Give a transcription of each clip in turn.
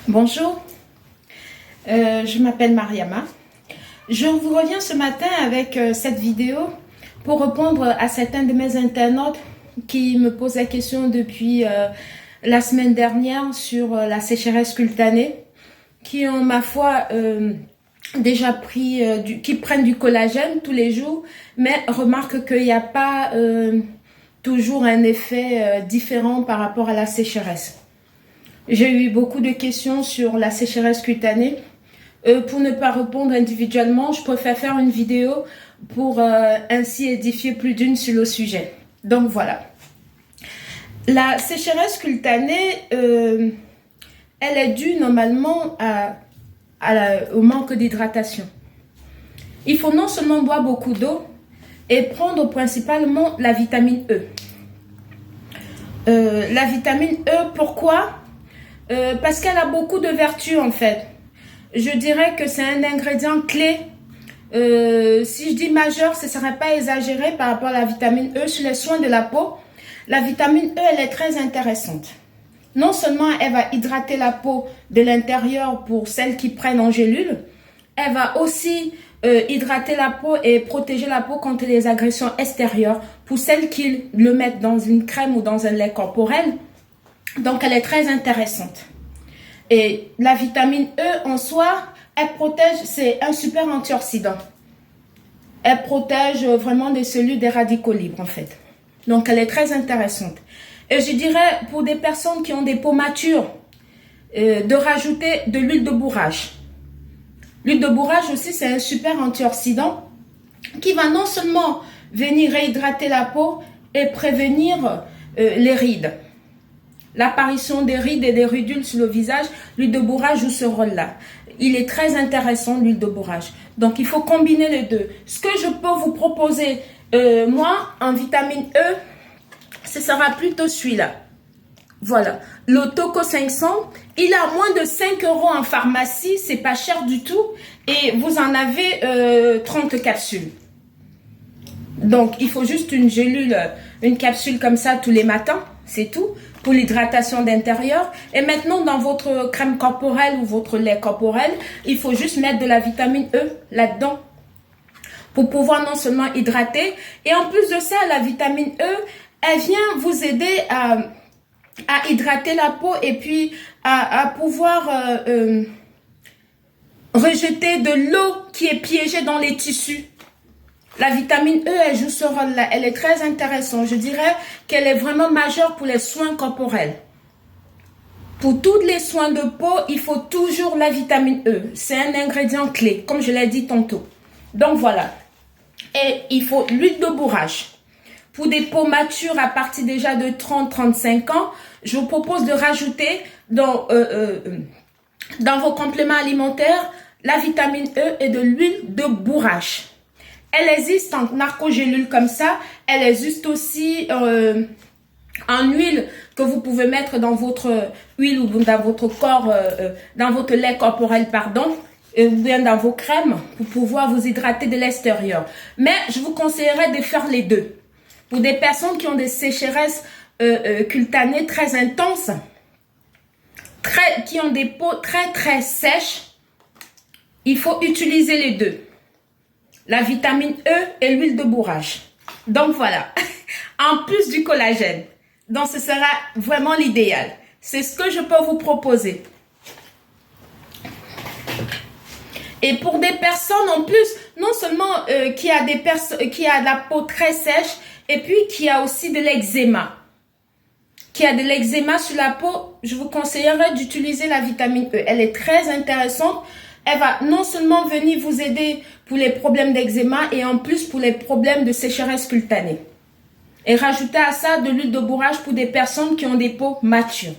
Bonjour, je m'appelle Mariama. Je vous reviens ce matin avec cette vidéo pour répondre à certains de mes internautes qui me posent la question depuis la semaine dernière sur la sécheresse cutanée, qui ont ma foi déjà pris, qui prennent du collagène tous les jours, mais remarquent qu'il n'y a pas toujours un effet différent par rapport à la sécheresse. J'ai eu beaucoup de questions sur la sécheresse cutanée. Pour ne pas répondre individuellement, je préfère faire une vidéo pour ainsi édifier plus d'une sur le sujet. Donc voilà. La sécheresse cutanée, elle est due normalement au manque d'hydratation. Il faut non seulement boire beaucoup d'eau et prendre principalement la vitamine E. La vitamine E, pourquoi ? Parce qu'elle a beaucoup de vertus en fait. Je dirais que c'est un ingrédient clé. Si je dis majeur, ce ne serait pas exagéré par rapport à la vitamine E sur les soins de la peau. La vitamine E, elle est très intéressante. Non seulement elle va hydrater la peau de l'intérieur pour celles qui prennent en gélule, elle va aussi hydrater la peau et protéger la peau contre les agressions extérieures pour celles qui le mettent dans une crème ou dans un lait corporel. Donc, elle est très intéressante. Et la vitamine E en soi, elle protège, c'est un super antioxydant. Elle protège vraiment des cellules des radicaux libres en fait. Donc, elle est très intéressante. Et je dirais pour des personnes qui ont des peaux matures, de rajouter de l'huile de bourrage. L'huile de bourrage aussi, c'est un super antioxydant qui va non seulement venir réhydrater la peau et prévenir les rides. L'apparition des rides et des ridules sur le visage, l'huile de bourrage joue ce rôle-là. Il est très intéressant, l'huile de bourrage. Donc, il faut combiner les deux. Ce que je peux vous proposer, moi, en vitamine E, ce sera plutôt celui-là. Voilà. Le Toco 500, il a moins de 5 € en pharmacie. C'est pas cher du tout. Et vous en avez 30 capsules. Donc, il faut juste une gélule, une capsule comme ça tous les matins. C'est tout. Pour l'hydratation d'intérieur. Et maintenant, dans votre crème corporelle ou votre lait corporel, il faut juste mettre de la vitamine E là-dedans pour pouvoir non seulement hydrater. Et en plus de ça, la vitamine E, elle vient vous aider à hydrater la peau et puis à pouvoir rejeter de l'eau qui est piégée dans les tissus. La vitamine E, elle joue ce rôle-là. Elle est très intéressante. Je dirais qu'elle est vraiment majeure pour les soins corporels. Pour tous les soins de peau, il faut toujours la vitamine E. C'est un ingrédient clé, comme je l'ai dit tantôt. Donc voilà. Et il faut l'huile de bourrage. Pour des peaux matures à partir déjà de 30-35 ans, je vous propose de rajouter dans vos compléments alimentaires la vitamine E et de l'huile de bourrage. Elle existe en narcogélule comme ça. Elle existe aussi en huile que vous pouvez mettre dans votre huile ou dans votre corps, dans votre lait corporel, pardon, ou bien dans vos crèmes pour pouvoir vous hydrater de l'extérieur. Mais je vous conseillerais de faire les deux. Pour des personnes qui ont des sécheresses cutanées très intenses, qui ont des peaux très sèches, il faut utiliser les deux. La vitamine E et l'huile de bourrage. Donc voilà, en plus du collagène. Donc ce sera vraiment l'idéal. C'est ce que je peux vous proposer. Et pour des personnes en plus, non seulement qui a de la peau très sèche, et puis qui a aussi de l'eczéma. Qui a de l'eczéma sur la peau, je vous conseillerais d'utiliser la vitamine E. Elle est très intéressante. Elle va non seulement venir vous aider pour les problèmes d'eczéma et en plus pour les problèmes de sécheresse cutanée. Et rajouter à ça de l'huile de bourrage pour des personnes qui ont des peaux matures.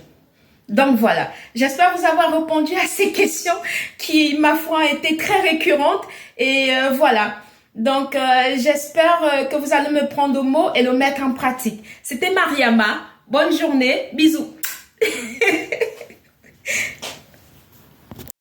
Donc voilà, j'espère vous avoir répondu à ces questions qui, ma foi, étaient très récurrentes. Et voilà, donc j'espère que vous allez me prendre au mot et le mettre en pratique. C'était Mariama, bonne journée, bisous.